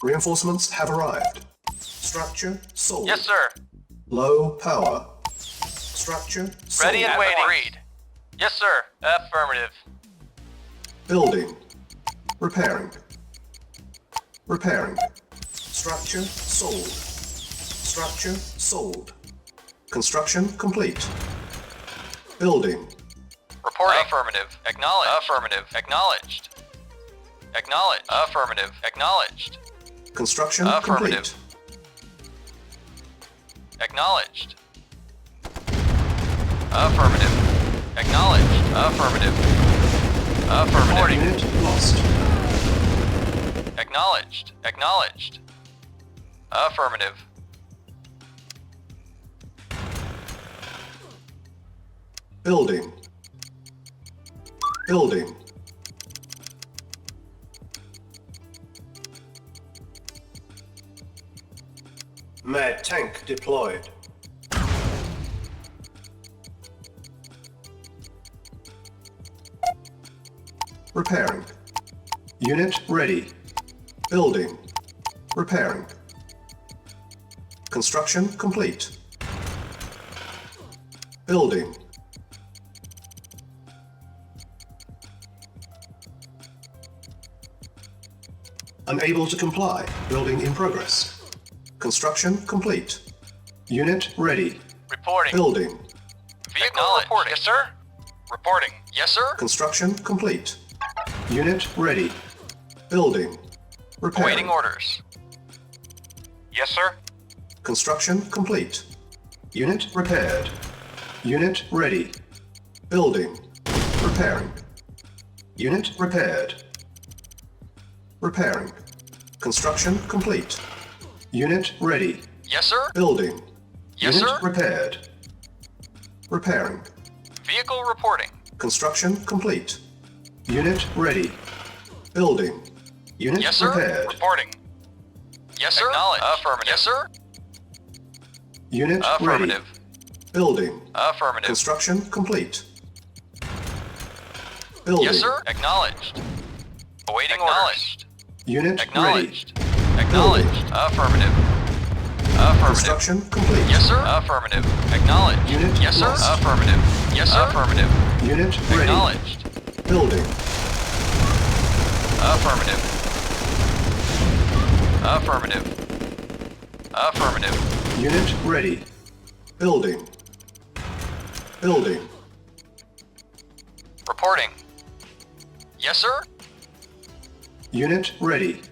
Reinforcements have arrived. Structure sold. Yes, sir. Low power. Structure sold. Ready and waiting. Agreed. Yes, sir. Affirmative. Building. Repairing. Repairing. Structure sold. Structure sold. Construction complete. Building. Reporting. Affirmative. Acknowledged. Affirmative. Acknowledged. Acknowledged. Affirmative. Acknowledged. Construction Affirmative. complete. Acknowledged. Affirmative. Acknowledged. Affirmative. Affirmative. Unit lost. Acknowledged. Acknowledged. Affirmative. Building. Building. M.A.D. tank deployed. Repairing. Unit ready. Building. Repairing. Construction complete. Building. Unable to comply. Building in progress. Construction complete. Unit ready. Reporting. Building. Vehicle reporting. Yes, sir. Reporting. Yes, sir. Construction complete. Unit ready. Building. Repairing. Awaiting orders. Yes, sir. Construction complete. Unit repaired. Unit ready. Building. Repairing. Unit repaired. Repairing. Construction complete. Unit ready. Yes, sir. Building. Yes, Unit sir. repaired. Repairing. Vehicle reporting. Construction complete. Unit ready. Building. Unit Yes, sir. repaired. Reporting. Yes, sir. Acknowledged. Affirmative. Yes, sir. Unit ready. Affirmative. Building. Affirmative. Construction complete. Building. Yes, sir. Acknowledged. Awaiting orders. Unit Acknowledged. Acknowledged. Affirmative. Affirmative. Construction complete. Yes, sir. Affirmative. Acknowledged. Unit yes, sir. lost. Affirmative. Yes, sir. Affirmative. ready. Unit ready. Acknowledged. Building. Affirmative. Affirmative. Affirmative. Unit ready. Building. Building. Reporting. Yes, sir. Unit ready.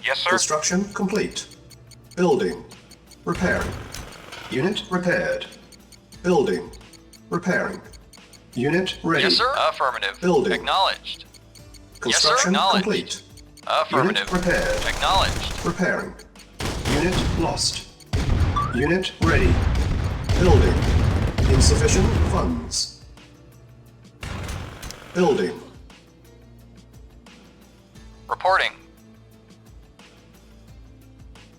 Yes, sir. Construction complete. Building. Repairing. Unit repaired. Building. Repairing. Unit ready. Yes, sir. Affirmative. Building. Acknowledged. Construction Yes, sir. complete. Affirmative. Unit repaired. Acknowledged. Repairing. Unit lost. Unit ready. Building. Insufficient funds. Building. Reporting.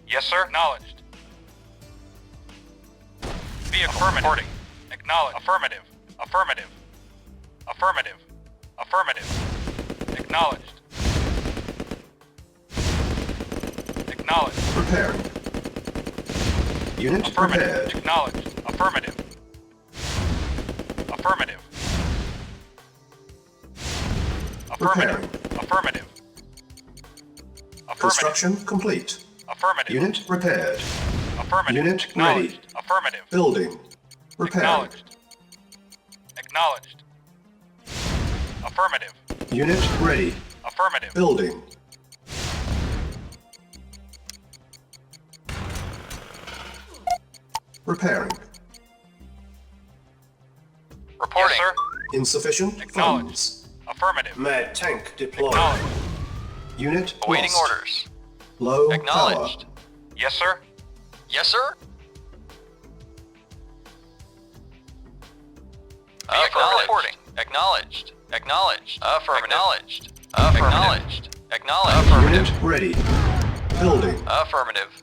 Yes, sir. Acknowledged. Vehicle reporting. Acknowledged. Affirmative. Affirmative. Affirmative. Affirmative. Acknowledged. Acknowledged. Repairing. Unit Affirmative. repaired. Acknowledged. Affirmative. Affirmative. Repairing. Affirmative. Affirmative. Affirmative. Construction complete. Affirmative. Unit repaired. Affirmative. Unit Acknowledged. ready. Affirmative. Building. Repairing. Acknowledged. Acknowledged. Affirmative. Unit ready. Affirmative. Building. Repairing. Reporting. Yes, sir. Insufficient Acknowledged. funds. Affirmative. M.A.D. tank deployed. Acknowledged. Unit Awaiting lost. orders. Low Acknowledged. power. Yes, sir. Yes, sir. Affirmative. Reporting. Acknowledged. Acknowledged. Affirmative. Acknowledged. Acknowledged. Acknowledged. Affirmative. Unit ready. Building. Affirmative.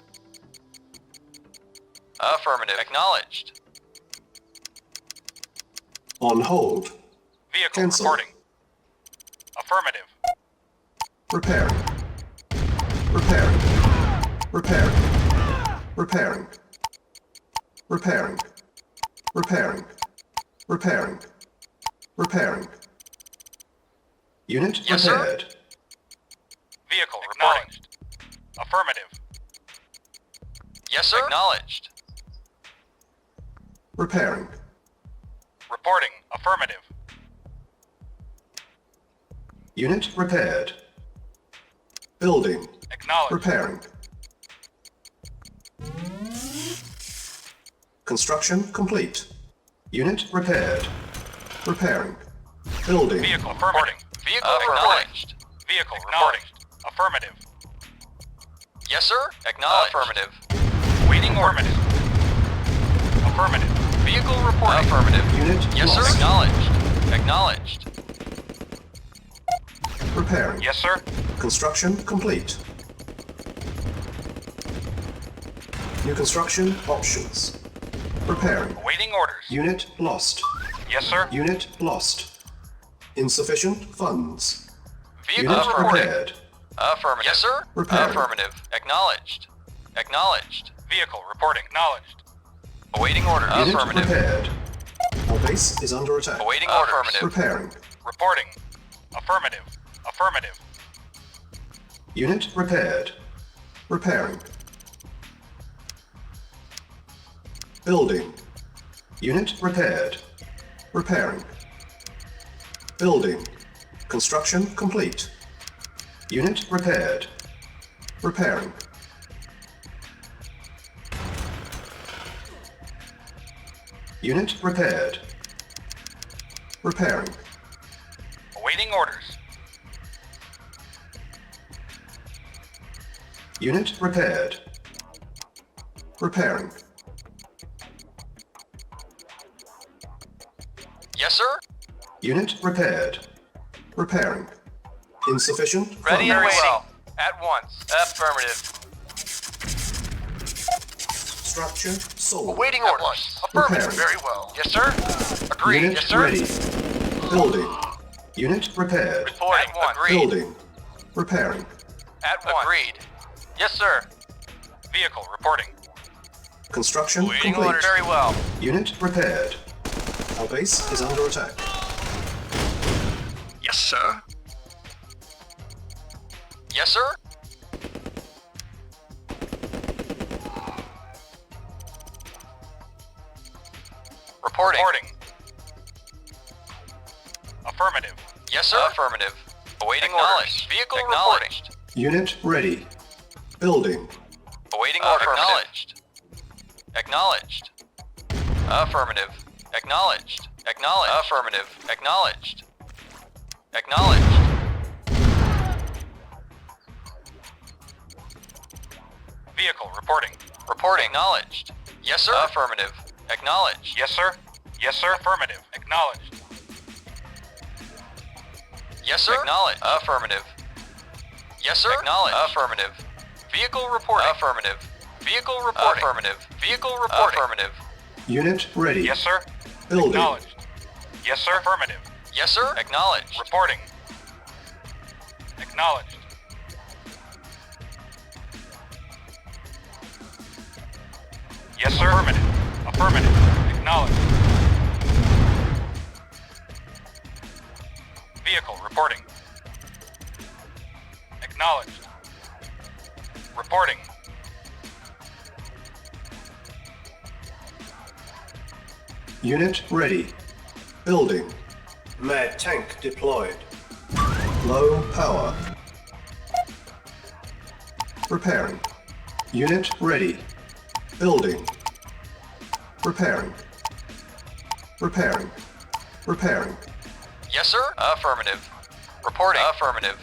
Affirmative. Acknowledged. On hold. Vehicle Cancel. reporting. Affirmative. Repairing. Repairing. Repairing. Repairing. Repairing. Repairing. Repairing. Repairing. Unit Yes, sir. repaired. Vehicle reporting. Affirmative. Yes, sir. Acknowledged. Repairing. Reporting. Affirmative. Unit repaired. Building. Acknowledged. Repairing. Construction complete. Unit repaired. Repairing. Building. Vehicle reporting. Vehicle acknowledged. Vehicle reporting. Affirmative. Yes, sir. Acknowledged. Affirmative. Waiting order. Affirmative. Vehicle reporting. Affirmative. Unit Yes, sir. lost. Acknowledged. Acknowledged. Repairing. Yes, sir. Construction complete. New construction options. Repairing. Awaiting orders. Unit lost. Yes, sir. Unit lost. Insufficient funds. Vehicle Unit reporting. repaired. Affirmative. Yes, sir. Repairing. Affirmative. Acknowledged. Acknowledged. Vehicle reporting. Acknowledged. Awaiting orders. Unit Affirmative. repaired. Our base is under attack. Awaiting orders. Affirmative. Repairing. Reporting. Affirmative. Affirmative. Unit repaired. Repairing. Building. Unit repaired. Repairing. Building. Construction complete. Unit repaired. Repairing. Unit repaired. Repairing. Awaiting orders. Unit repaired. Repairing. Yes, sir. Unit repaired. Repairing. Insufficient Ready and funds. waiting. At once. Affirmative. Structure sold. Awaiting orders. Affirmative. Repairing. Very well. Yes, sir. Agreed. Unit Yes, sir. ready. Building. Unit repaired. Reporting. Agreed. Building. Repairing. At once. Agreed. Yes, sir. Vehicle reporting. Construction Awaiting complete. orders. Very well. Unit repaired. Our base is under attack. Yes, sir. Yes, sir. Reporting. Affirmative. Yes, sir. Affirmative. Awaiting orders. Vehicle acknowledged. Unit ready. Building. Awaiting orders. Acknowledged. Acknowledged. Affirmative. Acknowledged. Acknowledged. Affirmative. Acknowledged. Acknowledged. Vehicle reporting. Reporting. Acknowledged. Yes, sir. Affirmative. Acknowledged. Yes, sir. Yes, sir. Affirmative. Acknowledged. Yes, sir. Acknowledged. Affirmative. Yes, sir. Acknowledged. Affirmative. Vehicle reporting. Affirmative. Vehicle reporting. Affirmative. Vehicle reporting. Affirmative. Unit ready. Yes, sir. Building. Acknowledged. Yes, sir. Affirmative. Yes, sir. Acknowledged. Reporting. Acknowledged. Yes, sir. Affirmative. Affirmative. Acknowledged. Vehicle reporting. Acknowledged. Reporting. Unit ready. Building. M.A.D. tank deployed. Low power. Repairing. Unit ready. Building. Repairing. Repairing. Repairing. Yes, sir. Affirmative. Reporting. Affirmative.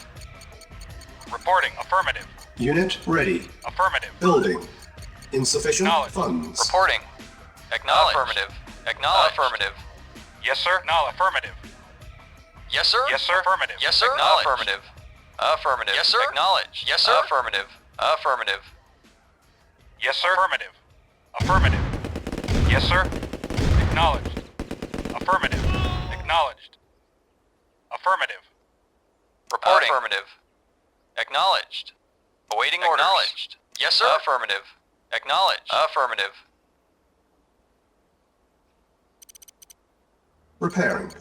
Reporting. Affirmative. Unit ready. Affirmative. Building. Insufficient Acknowledged. funds. Reporting. Acknowledged. Affirmative. Acknowledged. Affirmative. Yes, sir. No. Affirmative. Yes, sir. Yes, sir. Affirmative. Yes, sir. Affirmative. Affirmative. Yes, sir. Acknowledged. Yes, sir. Affirmative. Affirmative. Yes, sir. Affirmative. Affirmative. Yes, sir. Acknowledged. Affirmative. Acknowledged. Affirmative. Reporting. Affirmative. Acknowledged. Awaiting orders. Acknowledged. Yes, sir. Affirmative. Acknowledged. Affirmative. Repairing.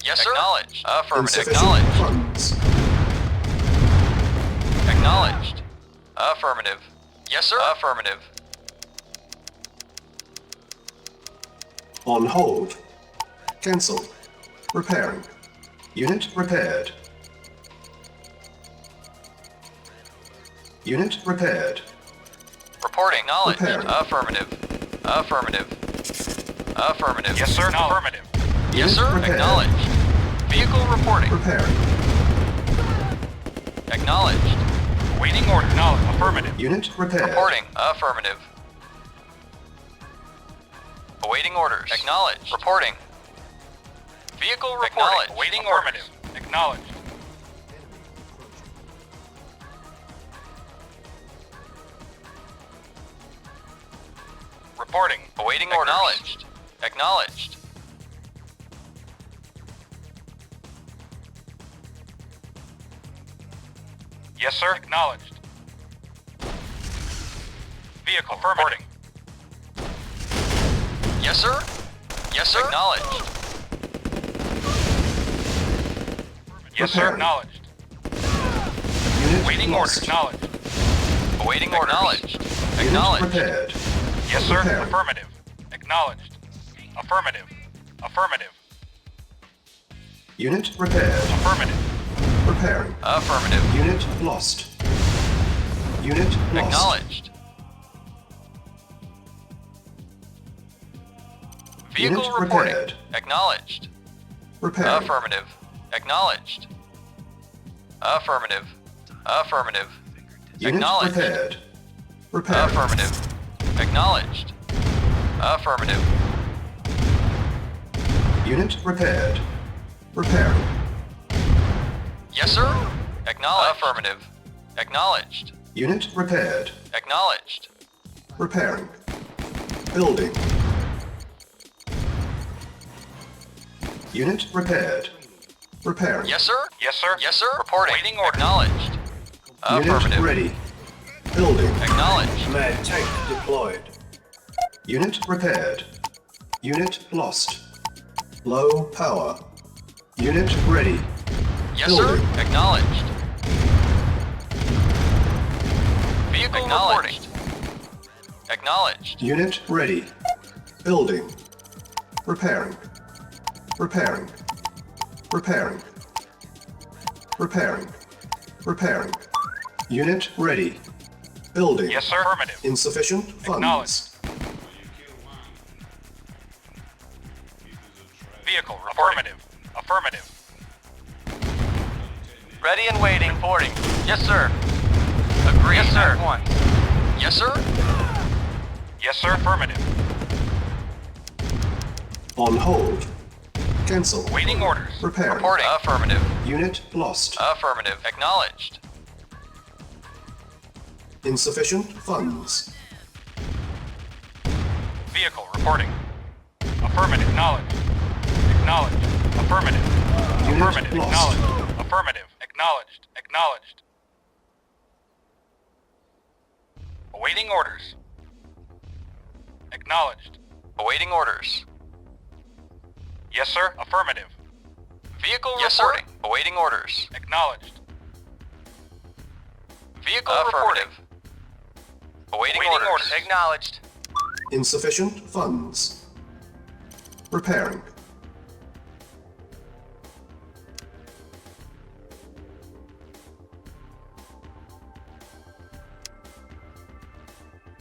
Yes, sir. Acknowledged. Affirmative. Insufficient Acknowledged. funds. Acknowledged. Affirmative. Yes, sir. Affirmative. On hold. Cancel. Repairing. Unit repaired. Unit repaired. Reporting. Acknowledged. Repairing. Affirmative. Affirmative. Affirmative. Yes, sir. Affirmative. Yes, Unit sir. repaired. Acknowledged. Vehicle reporting. Repairing. Acknowledged. Waiting order. Acknowledged. Affirmative. Unit repaired. Reporting. Affirmative. Awaiting orders. Acknowledged. Reporting. Vehicle reporting. Waiting affirmative. Acknowledged. Reporting. Awaiting orders. Acknowledged. Acknowledged. Yes, sir. Acknowledged. Vehicle affirmative. Yes, sir. Yes, sir. Acknowledged. Yes, sir. Repairing. Acknowledged. Unit Waiting order. lost. Acknowledged. Awaiting orders. Acknowledged. Unit Acknowledged. repaired. Yes, sir. Repairing. Affirmative. Acknowledged. Affirmative. Affirmative. Unit repaired. Affirmative. Repairing. Affirmative. Unit lost. Unit lost. Acknowledged. Vehicle Unit reporting. repaired. Acknowledged. Repairing. Affirmative. Acknowledged. Affirmative. Affirmative. Unit Acknowledged. repaired. Repairing. Affirmative. Acknowledged. Affirmative. Unit repaired. Repairing. Yes, sir. Acknowledged. Affirmative. Acknowledged. Unit repaired. Acknowledged. Repairing. Building. Unit repaired. Repairing. Yes, sir. Yes, sir. Yes, sir. Reporting. Waiting order. Acknowledged. Unit Affirmative. ready. Building. Acknowledged. M.A.D. tank deployed. Unit repaired. Unit lost. Low power. Unit ready. Yes, sir. Building. Acknowledged. Vehicle reporting. Acknowledged. Unit ready. Building. Repairing. Repairing. Repairing. Repairing. Repairing. Unit ready. Building. Yes, sir. Affirmative. Insufficient funds. Acknowledged. Vehicle affirmative. Affirmative. Ready and waiting. Reporting. Yes, sir. Agree. Yes, sir. At once. Yes, sir. Yes, sir. Affirmative. On hold. Cancel. Waiting orders. Repairing. Reporting. Affirmative. Unit lost. Affirmative. Acknowledged. Insufficient funds. Vehicle reporting. Affirmative. Acknowledged. Acknowledged. Affirmative. Unit Affirmative. lost. Acknowledged. Affirmative. Acknowledged. Acknowledged. Awaiting orders. Acknowledged. Awaiting orders. Yes, sir. Affirmative. Vehicle reporting. Awaiting orders. Acknowledged. Vehicle affirmative. Awaiting orders. Acknowledged. Insufficient funds. Repairing.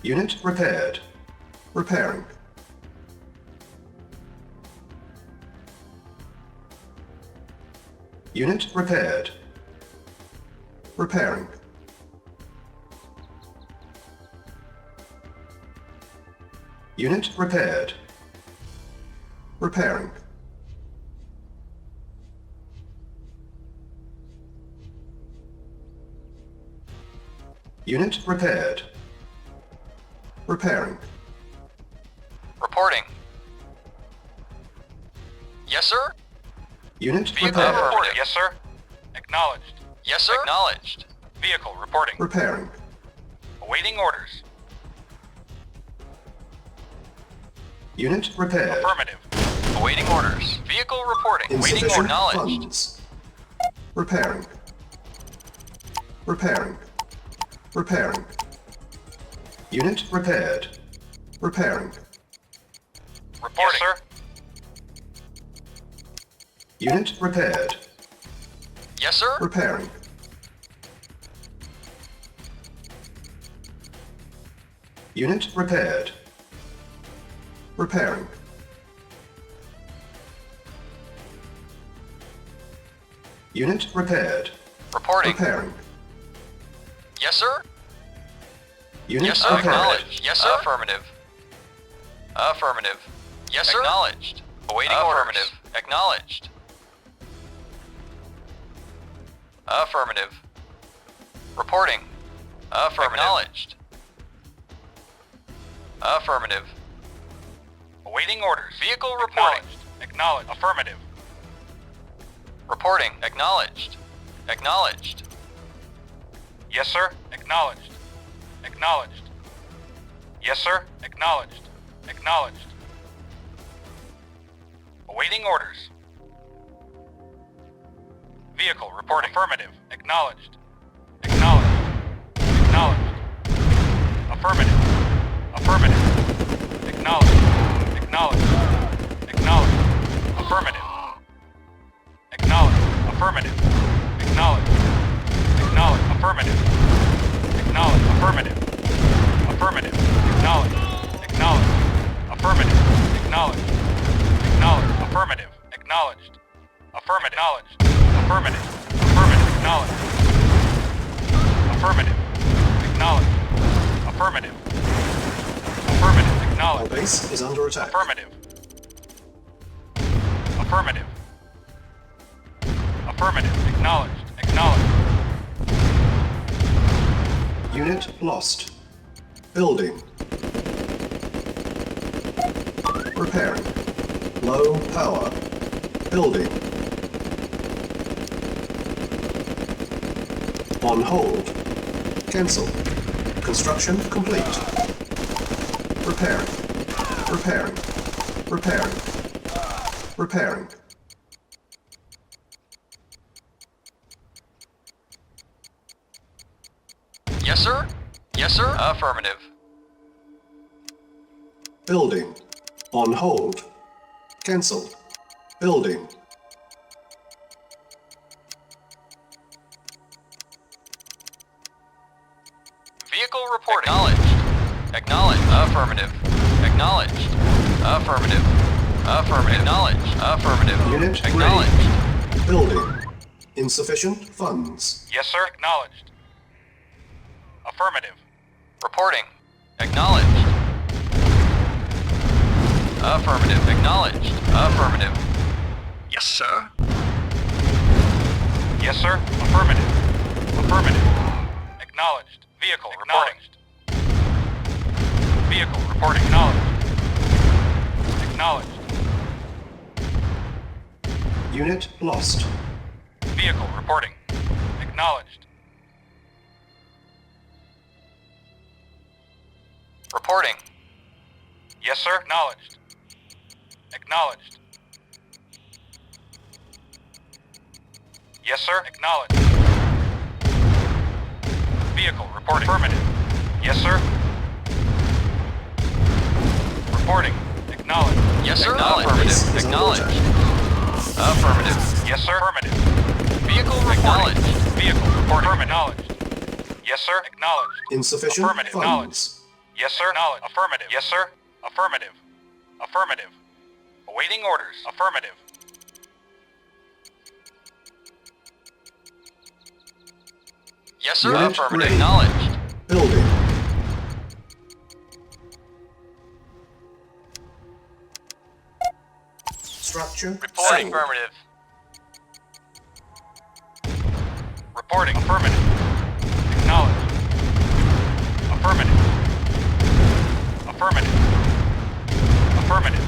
Unit repaired. Repairing. Unit repaired. Repairing. Unit repaired. Repairing. Unit repaired. Repairing. Reporting. Yes, sir. Unit Vehicle repaired. affirmative. Yes, sir. Acknowledged. Yes, sir. Acknowledged. Vehicle reporting. Repairing. Awaiting orders. Unit repaired. Affirmative. Awaiting orders. Vehicle reporting. Awaiting Insufficient acknowledged. funds. Repairing. Repairing. Repairing. Unit repaired. Repairing. Reporting. Yes, sir. Unit repaired. Yes, sir. Repairing. Unit repaired. Repairing. Unit repaired. Reporting. Repairing. Yes, sir. Unit Yes, sir. repaired. Acknowledged. Yes, sir. Affirmative. Affirmative. Yes, sir. Acknowledged. Awaiting affirmative. Orders. Acknowledged. Affirmative. Reporting. Affirmative. Acknowledged. Affirmative. Awaiting orders. Vehicle reporting. Acknowledged. Affirmative. Reporting. Acknowledged. Acknowledged. Yes, sir. Acknowledged. Acknowledged. Yes, sir. Acknowledged. Acknowledged. Awaiting orders. Vehicle reporting. Affirmative. Acknowledged. Acknowledged. Acknowledged. Affirmative. Affirmative. Acknowledged. Acknowledged. Acknowledged. Affirmative. Acknowledged. Affirmative. Acknowledged. Acknowledged. Affirmative. Acknowledged. Affirmative. Affirmative. Acknowledged. Acknowledged. Affirmative. Acknowledged. Acknowledged. Affirmative. Acknowledged. Affirmative. Acknowledged. Affirmative. Affirmative. Acknowledged. Affirmative. Acknowledged. Affirmative. Affirmative. Our Acknowledged. base is under attack. Affirmative. Affirmative. Affirmative. Acknowledged. Acknowledged. Unit lost. Building. Repairing. Low power. Building. On hold. Cancel. Construction complete. Repairing. Repairing. Repairing. Repairing. Yes, sir. Yes, sir. Affirmative. Building. On hold. Cancel. Building. Vehicle reporting. Acknowledged. Acknowledged. Affirmative. Acknowledged. Affirmative. Affirmative. Acknowledged. Affirmative. Unit Acknowledged. ready. Building. Insufficient funds. Yes, sir. Acknowledged. Affirmative. Reporting. Acknowledged. Affirmative. Acknowledged. Affirmative. Yes, sir. Yes, sir. Affirmative. Affirmative. Acknowledged. Vehicle reporting. Vehicle reporting. Acknowledged. Acknowledged. Unit lost. Vehicle reporting. Acknowledged. Reporting. Yes, sir. Acknowledged. Acknowledged. Yes, sir. Acknowledged. Vehicle reporting. Affirmative. Yes, sir. Reporting. Acknowledged. Yes, sir. Base Affirmative. is under Acknowledged. attack. Affirmative. Yes, sir. Affirmative. Vehicle Reporting. acknowledged. Vehicle reporting. Acknowledged. Yes, sir. Acknowledged. Insufficient Affirmative. funds. Yes, sir. Acknowledged. Affirmative. Yes, sir. Affirmative. Affirmative. Awaiting orders. Affirmative. Yes, sir. Unit Affirmative. ready. Acknowledged. Building. Structure Reporting. sold. Affirmative. Reporting. Affirmative. Acknowledged. Affirmative. Affirmative. Affirmative.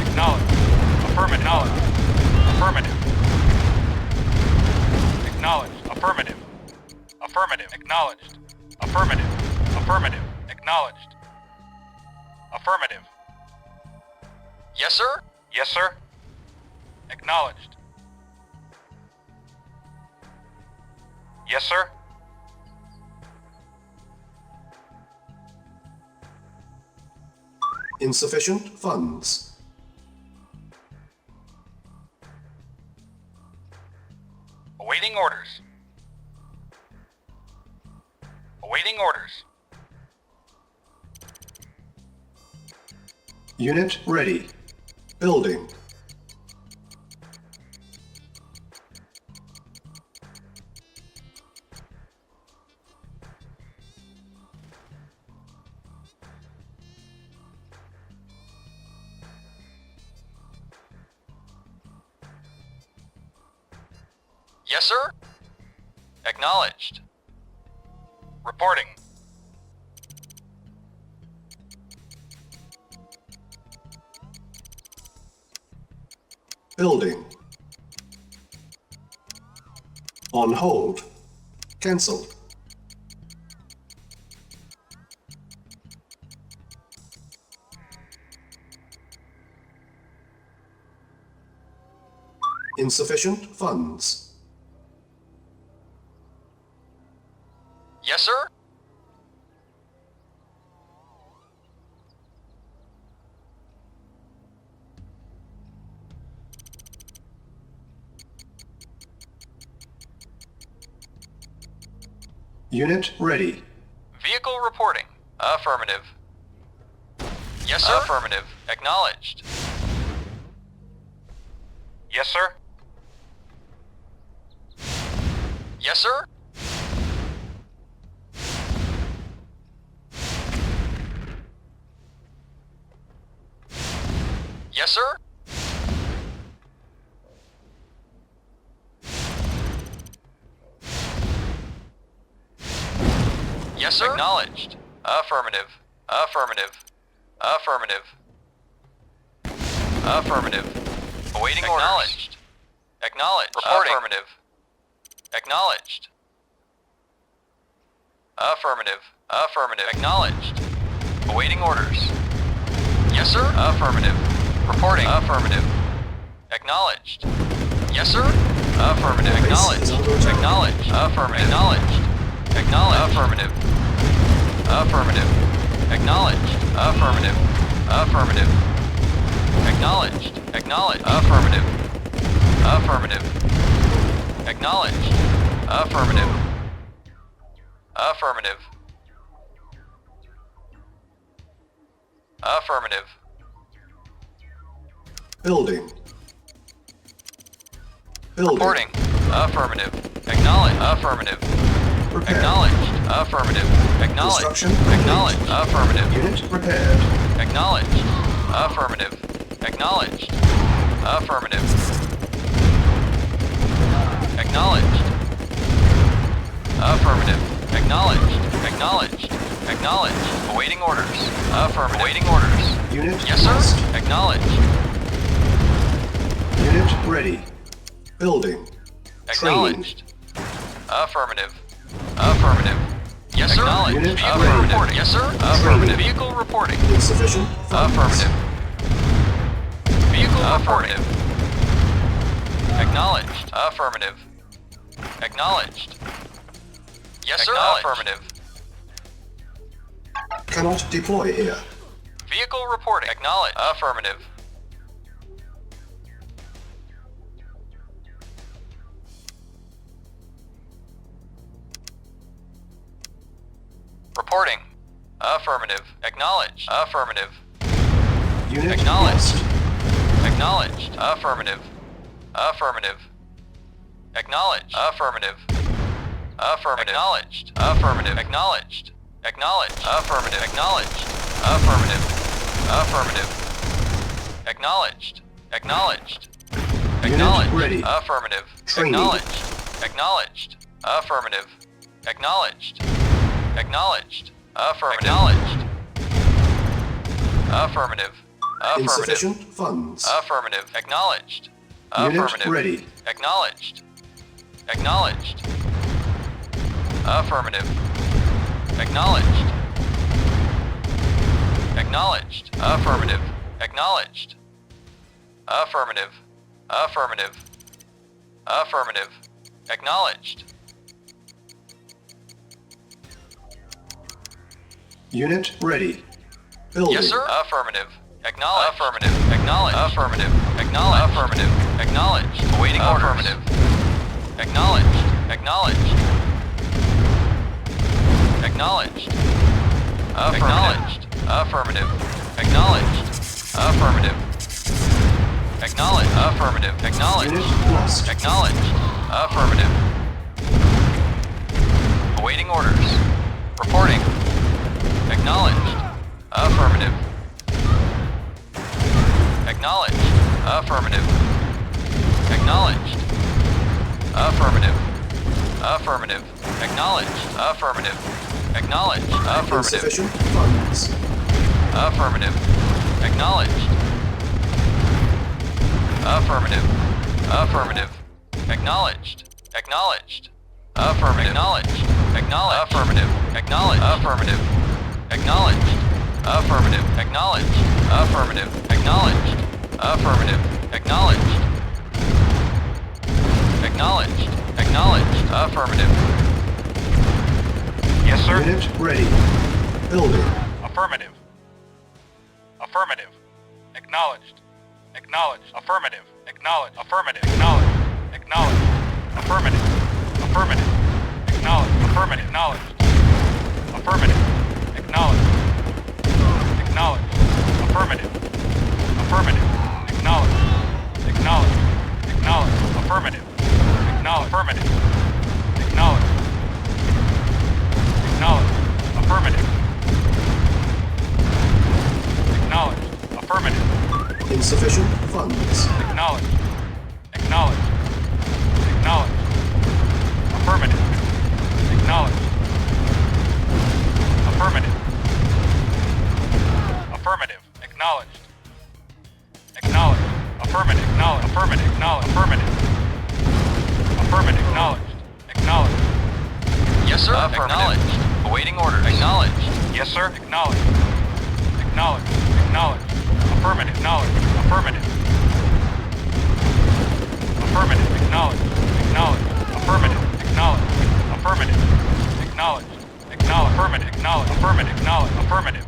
Acknowledged. Affirmative. Affirmative. Acknowledged. Affirmative. Affirmative. Acknowledged. Affirmative. Affirmative. Acknowledged. Affirmative. Yes, sir. Yes, sir. Acknowledged. Yes, sir. Insufficient funds. Awaiting orders. Awaiting orders. Unit ready. Building. Yes, sir. Acknowledged. Reporting. Building. On hold. Cancel. Insufficient funds. Yes, sir. Unit ready. Vehicle reporting. Affirmative. Yes, sir. Affirmative. Acknowledged. Yes, sir. Yes, sir. Yes, sir. Yes, sir. Acknowledged. Affirmative. Affirmative. Affirmative. Affirmative. Awaiting orders. Acknowledged. Acknowledged. Reporting. Affirmative. Acknowledged. Affirmative. Affirmative. Acknowledged. Awaiting orders. Yes, sir. Affirmative. Reporting. Affirmative. Acknowledged. Yes, sir. Affirmative. Acknowledged. Acknowledged. Affirmative. Acknowledged. Acknowledged. Affirmative. Affirmative. Acknowledged. Affirmative. Affirmative. Acknowledged. Acknowledged. Affirmative. Affirmative. Acknowledged. Affirmative. Affirmative. Affirmative. Building. Building. Reporting. Affirmative. Acknowledged. Affirmative. Repaired. Acknowledged. Affirmative. Acknowledged. Construction Acknowledged. complete. Affirmative. Unit repaired. Acknowledged. Affirmative. Acknowledged. Affirmative. Acknowledged. Affirmative. Acknowledged. Acknowledged. Acknowledged. Awaiting orders. Affirmative. Awaiting orders. Unit Yes, sir. lost. Acknowledged. Unit ready. Building. Acknowledged. Affirmative. Affirmative. Yes, sir. Acknowledged. Unit Vehicle ready. reporting. Yes, sir. Affirmative. Vehicle reporting. Insufficient funds. Affirmative. Vehicle affirmative. Acknowledged. Affirmative. Acknowledged. Yes, sir. Affirmative. Cannot deploy here. Vehicle reporting. Acknowledged. Affirmative. Reporting. Affirmative. Acknowledged. Affirmative. Unit Acknowledged. lost. Acknowledged. Affirmative. Affirmative. Acknowledged. Affirmative. Affirmative. Acknowledged. Affirmative. Acknowledged. Acknowledged. Affirmative. Acknowledged. Affirmative. Affirmative. Acknowledged. Acknowledged. Acknowledged. ready. Affirmative. Training. Acknowledged. Acknowledged. Affirmative. Acknowledged. Acknowledged. Affirmative. Acknowledged. Affirmative. Affirmative. Insufficient funds. Affirmative. Acknowledged. Unit Affirmative. ready. Acknowledged. Acknowledged. Affirmative. Acknowledged. Acknowledged. Affirmative. Acknowledged. Affirmative. Affirmative. Affirmative. Acknowledged. Unit ready. Building. Yes, sir. Affirmative. Acknowledged. Affirmative. Acknowledged. Affirmative. Acknowledged. Affirmative. Acknowledged. Awaiting orders. Affirmative. Acknowledged. Acknowledged. Acknowledged. Acknowledged. Affirmative. Acknowledged. Affirmative. Acknowledged. Affirmative. Acknowledged. Unit lost. Acknowledged. Affirmative. Awaiting orders. Reporting. Acknowledged. Affirmative. Acknowledged. Affirmative. Acknowledged. Affirmative. Affirmative. Acknowledged. Affirmative. Acknowledged. Affirmative. Insufficient funds. Affirmative. Acknowledged. Affirmative. Affirmative. Acknowledged. Acknowledged. Affirmative. Acknowledged. Acknowledged. Affirmative. Acknowledged. Affirmative. Acknowledged. Affirmative. Acknowledged. Affirmative. Acknowledged. Affirmative. Acknowledged. Acknowledged. Acknowledged. Affirmative. Yes, sir. Unit ready. Building. Affirmative. Affirmative. Acknowledged. Acknowledged. Affirmative. Acknowledged. Affirmative. Acknowledged. Acknowledged. Affirmative. Affirmative. Acknowledged. Affirmative. Acknowledged. Affirmative. Acknowledged. Acknowledged. Affirmative. Affirmative. Acknowledged. Acknowledged. Acknowledged. Affirmative. Acknowledged. Affirmative. Acknowledged. Acknowledged. Affirmative. Acknowledged. Affirmative. Insufficient funds. Acknowledged. Acknowledged. Acknowledged. Affirmative. Acknowledged. Affirmative. Affirmative. Acknowledged. Acknowledged. Affirmative. Acknowledged. Affirmative. Acknowledged. Affirmative. Affirmative. Acknowledged. Acknowledged. Yes, sir. Acknowledged. Awaiting orders. Acknowledged. Yes, sir. Acknowledged. Acknowledged. Acknowledged. Affirmative. Acknowledged. Affirmative. Affirmative. Acknowledged. Acknowledged. Affirmative. Acknowledged. Affirmative. Acknowledged. Acknowledged. Affirmative. Acknowledged. Affirmative. Acknowledged. Affirmative.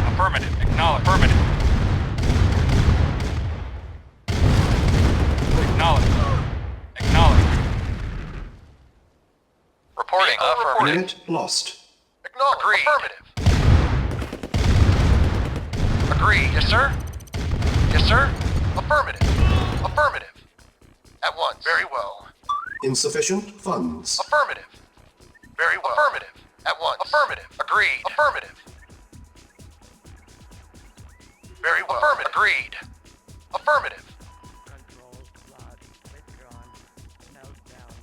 Affirmative. Acknowledged. Affirmative. Acknowledged. Acknowledged. Reporting. Affirmative. Unit lost. Acknowledged. Agreed. Affirmative. Agreed. Yes, sir. Yes, sir. Affirmative. Affirmative. At once. Very well. Insufficient funds. Affirmative. Very well. Affirmative. At once. Affirmative. Agreed. Affirmative. Very well. Affirmative. Agreed. Affirmative. Controls lost. Withdrawn. Meltdown.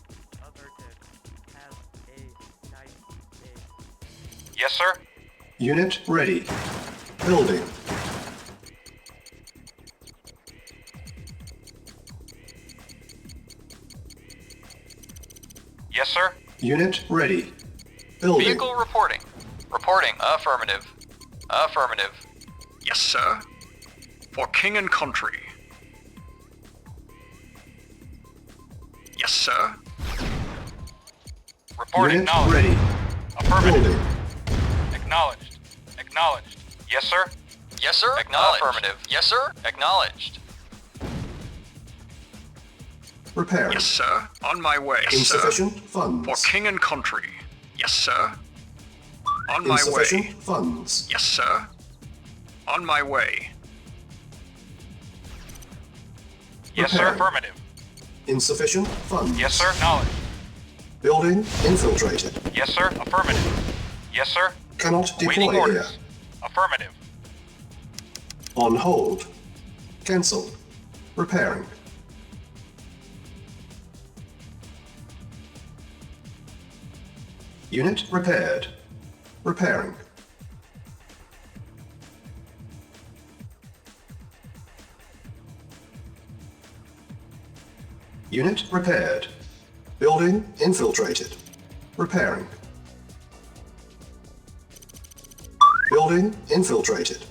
Averted. Have a nice day. Yes, sir. Unit ready. Building. Yes, sir. Unit ready. Building. Vehicle reporting. Reporting. Affirmative. Affirmative. Yes, sir. For king and country. Yes, sir. Report Unit acknowledged. ready. Affirmative. Building. Acknowledged. Acknowledged. Yes, sir. Yes, sir. Acknowledged. Affirmative. Yes, sir. Acknowledged. Repairing. Yes, sir. On my way, sir. Insufficient funds. For king and country. Yes, sir. On my Insufficient way. funds. Yes, sir. On my way. Yes, sir. Repairing. Affirmative. Insufficient funds. Yes, sir. Acknowledged. Building infiltrated. Yes, sir. Affirmative. Yes, sir. Cannot Waiting deploy here. orders. Affirmative. On hold. Cancel. Repairing. Unit repaired. Repairing. Unit repaired. Building infiltrated. Repairing. Building infiltrated.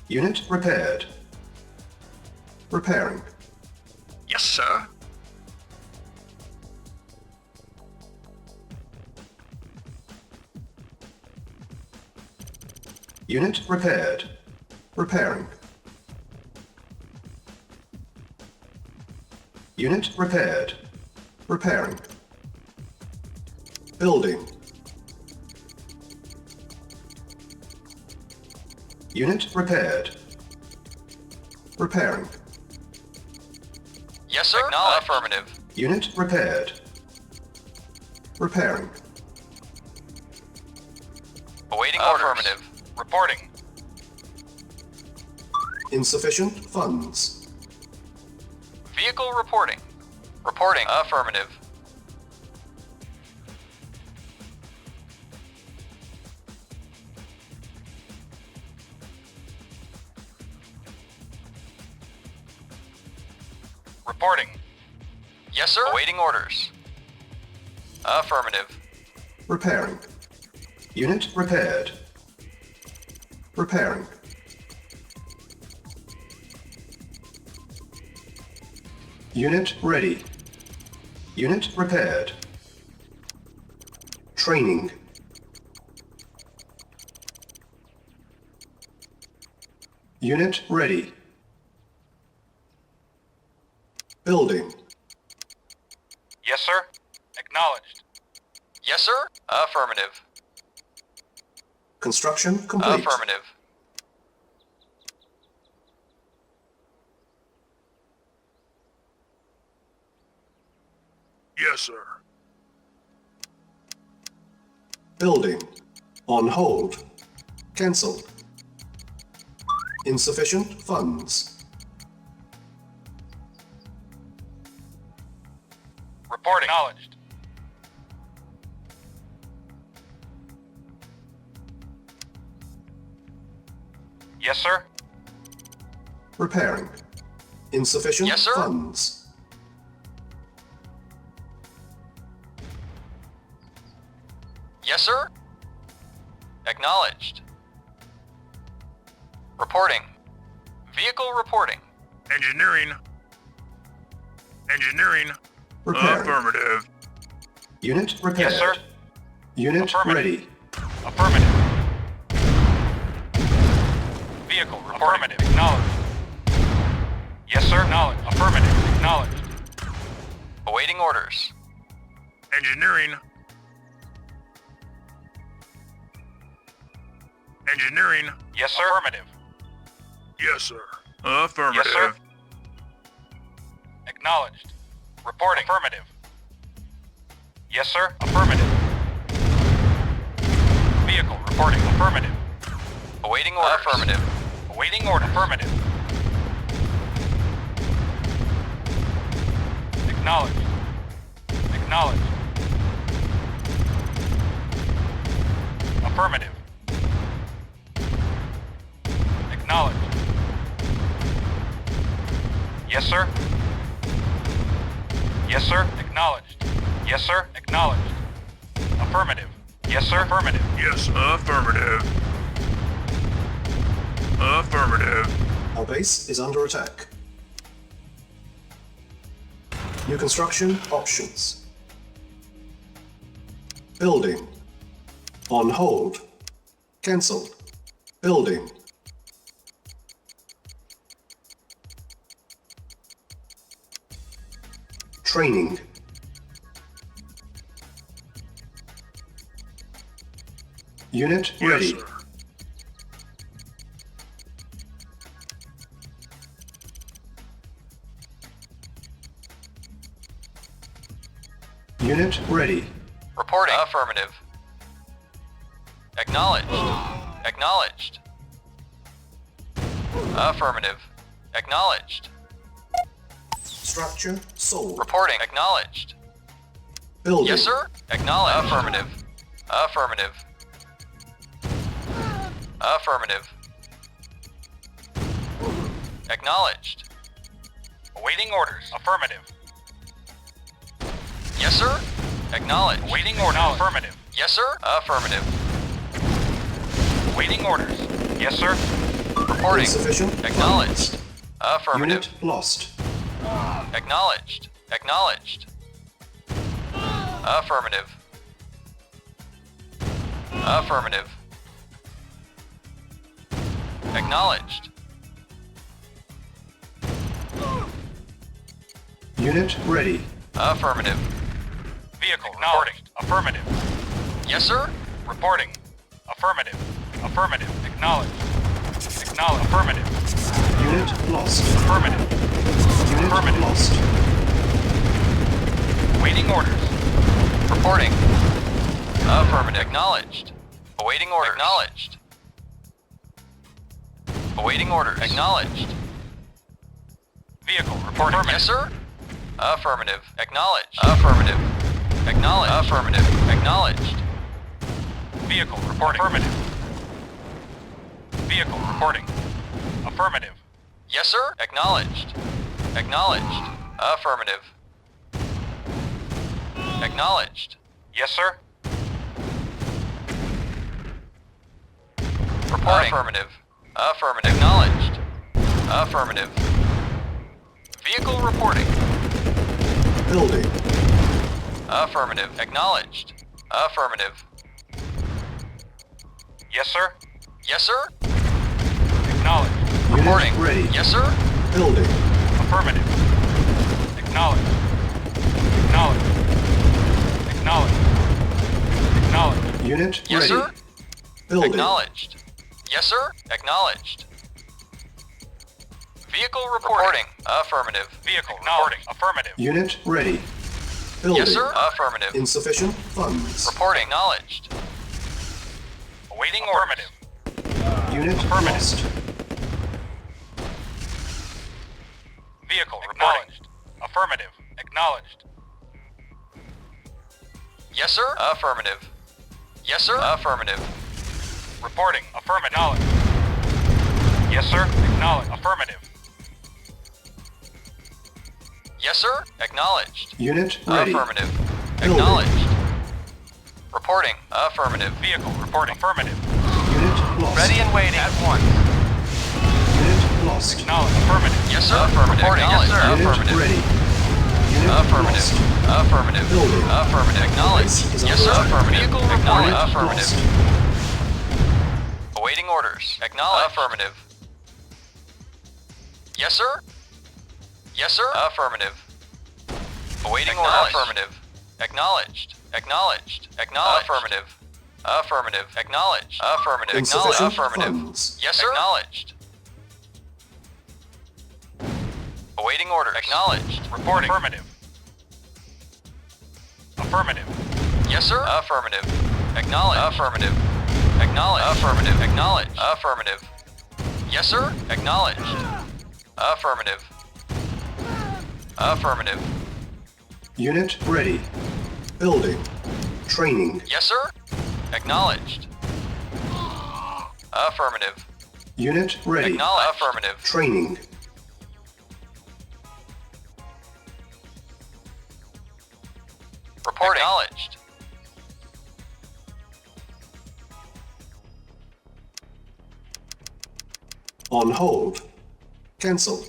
Unit repaired. Repairing. Yes, sir. Unit repaired. Repairing. Unit repaired. Repairing. Building. Unit repaired. Repairing. Yes, sir. Acknowledged. Affirmative. Unit repaired. Repairing. Awaiting orders. Affirmative. Reporting. Insufficient funds. Vehicle reporting. Reporting. Affirmative. Reporting. Yes, sir. Awaiting orders. Affirmative. Repairing. Unit repaired. Repairing. Unit ready. Unit repaired. Training. Unit ready. Building. Yes, sir. Acknowledged. Yes, sir. Affirmative. Construction complete. Affirmative. Yes, sir. Building. On hold. Cancelled. Insufficient funds. Reporting. Acknowledged. Yes, sir. Repairing. Insufficient Yes, sir. funds. Yes, sir. Acknowledged. Reporting. Vehicle reporting. Engineering. Engineering. Repairing. Affirmative. Unit repaired. Yes, sir. Unit Affirmative. ready. Affirmative. Vehicle reporting. Affirmative. Acknowledged. Yes, sir. Acknowledged. Affirmative. Acknowledged. Awaiting orders. Engineering. Engineering. Yes, sir. Affirmative. Yes, sir. Affirmative. Yes, sir. Acknowledged. Reporting. Affirmative. Yes, sir. Affirmative. Vehicle reporting. Affirmative. Awaiting orders. Affirmative. Awaiting order. Affirmative. Acknowledged. Acknowledged. Affirmative. Acknowledged. Yes, sir. Yes, sir. Acknowledged. Yes, sir. Acknowledged. Affirmative. Yes, sir. Affirmative. Yes, affirmative. Affirmative. Our base is under attack. New construction options. Building. On hold. Cancelled. Building. Training. Unit Yes, ready. sir. Unit ready. Reporting. Affirmative. Acknowledged. Acknowledged. Affirmative. Acknowledged. Structure sold. Reporting. Acknowledged. Building. Yes, sir. Acknowledged. Affirmative. Affirmative. Affirmative. Acknowledged. Awaiting orders. Affirmative. Yes, sir. Acknowledged. Awaiting order. Affirmative. Yes, sir. Affirmative. Awaiting orders. Yes, sir. Reporting. Insufficient Acknowledged. funds. Affirmative. Unit lost. Acknowledged. Acknowledged. Affirmative. Affirmative. Acknowledged. Unit ready. Affirmative. Vehicle reporting. Affirmative. Yes, sir? Reporting. Affirmative. Affirmative. Acknowledged. Acknowledged. Affirmative. Unit lost. Affirmative. Unit Affirmative. lost. Awaiting orders. Reporting. Affirmative. Acknowledged. Awaiting orders. Acknowledged. Awaiting orders. Acknowledged. Vehicle reporting. Yes, sir? Affirmative. Acknowledged. Affirmative. Acknowledged. Affirmative. Acknowledged. Vehicle reporting. Affirmative. Vehicle reporting. Affirmative. Yes, sir? Acknowledged. Acknowledged. Affirmative. Acknowledged. Yes, sir. Reporting. Affirmative. Affirmative. Acknowledged. Affirmative. Vehicle reporting. Building. Affirmative. Acknowledged. Affirmative. Yes, sir. Yes, sir? Acknowledged. Unit Reporting. ready. Yes, sir? Building. Affirmative. Acknowledged. Acknowledged. Acknowledged. Acknowledged. Unit Yes, ready. sir? Building. Acknowledged. Yes, sir? Acknowledged. Vehicle reporting. Affirmative. Vehicle reporting. Affirmative. Unit ready. Building. Yes, sir? Affirmative. Insufficient funds. Reporting. Acknowledged. Awaiting affirmative. Unit Affirmative. lost. Vehicle acknowledged. Affirmative. Acknowledged. Yes, sir? Affirmative. Yes, sir? Affirmative. Reporting. Affirmative. Acknowledged. Yes, sir. Acknowledged. Affirmative. Yes, sir? Acknowledged. Unit ready. Affirmative. Building. Acknowledged. Reporting. Affirmative. Vehicle reporting. Affirmative. Unit lost. Ready and waiting. At once. Unit lost. Acknowledged. Affirmative. Yes, sir. Affirmative. Reporting. Acknowledged. Yes, sir. Unit Affirmative. ready. Unit Affirmative. lost. Affirmative. Building. Affirmative. Acknowledged. Base is Yes, sir. under attack. Affirmative. Vehicle reporting. Unit Affirmative. lost. Awaiting orders. Acknowledged. Affirmative. Yes, sir? Yes, sir? Affirmative. Awaiting orders. Affirmative. Acknowledged. Acknowledged. Acknowledged. Affirmative. Affirmative. Acknowledged. Affirmative. Acknowledged. Insufficient Affirmative. funds. Yes, sir? Acknowledged. Awaiting orders. Acknowledged. Reporting. Affirmative. Affirmative. Yes, sir? Affirmative. Acknowledged. Affirmative. Acknowledged. Affirmative. Acknowledged. Affirmative. Yes, sir? Acknowledged. Affirmative. Affirmative. Unit ready. Building. Training. Yes, sir? Acknowledged. Affirmative. Unit ready. Acknowledged. Affirmative. Training. Reporting. Acknowledged. On hold. Cancel.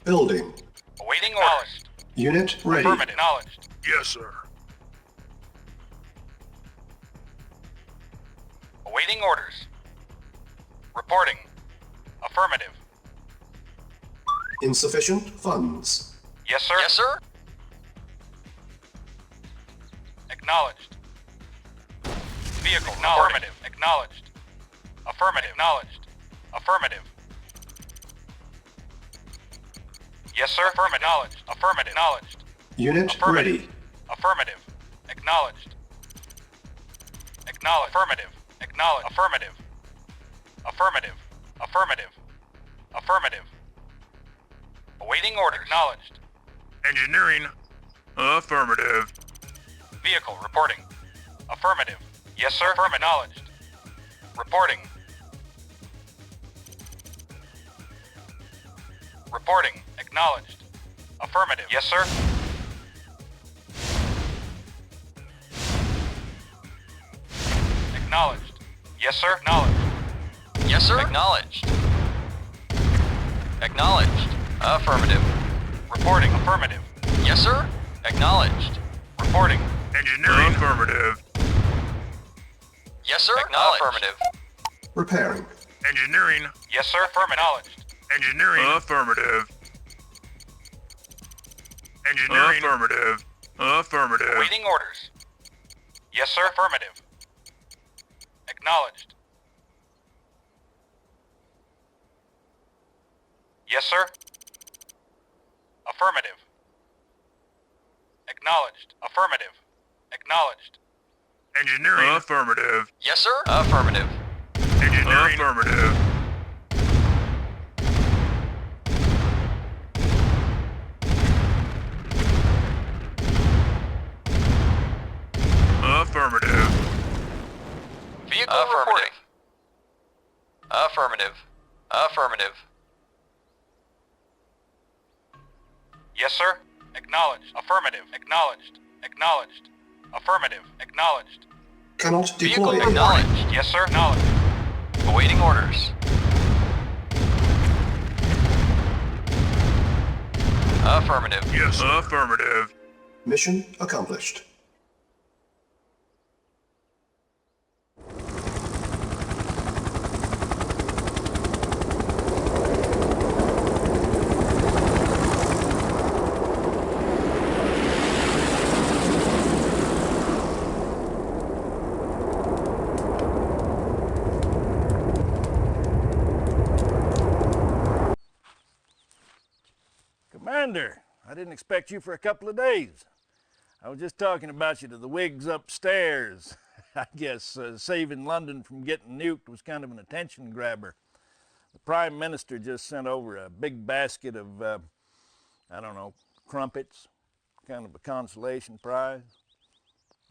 Building. Awaiting orders. Unit ready. Affirmative. Acknowledged. Yes, sir. Awaiting orders. Reporting. Affirmative. Insufficient funds. Yes, sir. Yes, sir? Acknowledged. Vehicle. Affirmative. Acknowledged. Affirmative. Acknowledged. Affirmative. Yes, sir. Affirmative. Acknowledged. Affirmative. Acknowledged. Unit Affirmative. ready. Affirmative. Acknowledged. Acknowledged. Affirmative. Acknowledged. Affirmative. Affirmative. Affirmative. Affirmative. Awaiting orders. Acknowledged. Engineering. Affirmative. Vehicle reporting. Affirmative. Yes, sir. Affirmative. Acknowledged. Reporting. Reporting. Acknowledged. Affirmative. Yes, sir. Acknowledged. Yes, sir. Acknowledged. Yes, sir. Acknowledged. Acknowledged. Affirmative. Reporting. Affirmative. Yes, sir. Acknowledged. Reporting. Engineering. Affirmative. Yes, sir. Acknowledged. Affirmative. Repairing. Engineering. Yes, sir. Affirmative. Acknowledged. Engineering. Affirmative. Engineering. Affirmative. Affirmative. Waiting orders. Yes, sir. Affirmative. Acknowledged. Yes, sir. Affirmative. Acknowledged. Affirmative. Acknowledged. Engineering. Affirmative. Yes, sir. Affirmative. Engineering. Affirmative. Affirmative. Vehicle affirmative. Affirmative. Affirmative. Yes, sir. Acknowledged. Affirmative. Acknowledged. Acknowledged. Affirmative. Acknowledged. Cannot Vehicle deploy. acknowledged. Yes, sir. Acknowledged. Awaiting orders. Affirmative. Yes, sir. Affirmative. Mission accomplished. Commander, I didn't expect you for a couple of days. I was just talking about you to the wigs upstairs. I guess saving London from getting nuked was kind of an attention grabber. The Prime Minister just sent over a big basket of, I don't know, crumpets, kind of a consolation prize.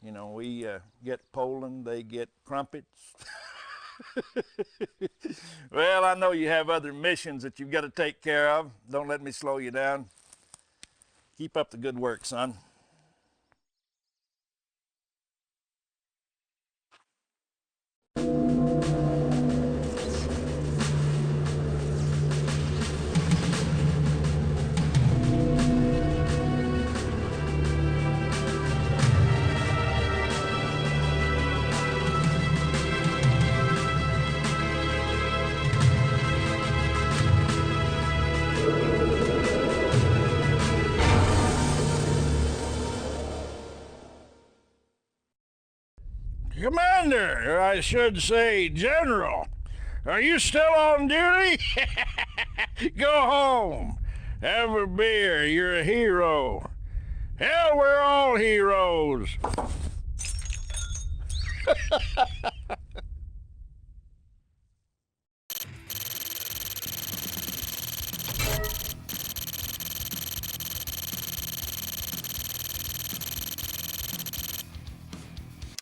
You know, we get Poland, they get crumpets. Well, I know you have other missions that you've got to take care of. Don't let me slow you down. Keep up the good work, son. Commander, or I should say General, are you still on duty? Go home. Have a beer. You're a hero. Hell, we're all heroes.